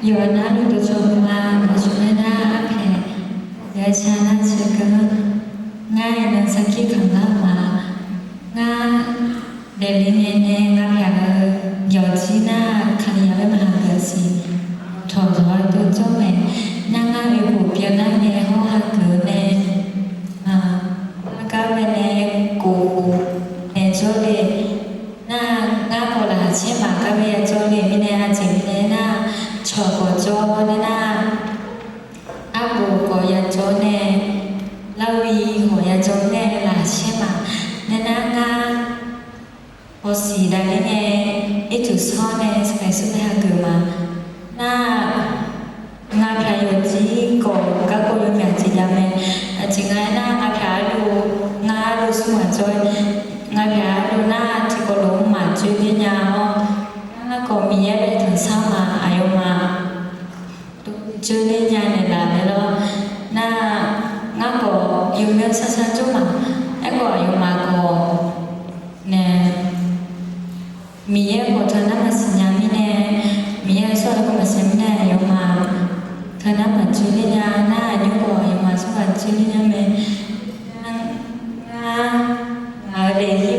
요나 루도 좋아 마주메나 앞에 여자나 지금 나이는 사키 강남아 나 내리네네 나야를 여지나 가리야를 마하듯이 저도 좀에 나가 외고 변하네 호하그네 아가베네 고 내조리 나 보라 치마 가베 조리 미네 아직네 나 저거 저네 나 아부 고야 조네 라위 고야 조네 라 치마 내나가 보시 달리네 이주 선에 스페이스에 하그마 나 prayoji ko các cô giáo chỉ dạy mình chỉ ngay na ngài lu suma chơi ngài lu na chỉ có lu mà chơi với nhau na có mi về thằng sao mà ayo mà chơi với nhau này là này lo na ngài có yêu nhau sao sao chút mà ai có ayo mà có nè mi có thằng nào mà sinh nhang mi nè mi so là có mà sinh nè ayo mà thằng nào mà chơi với nhau na những có ayo mà số mà chơi với nhau mình để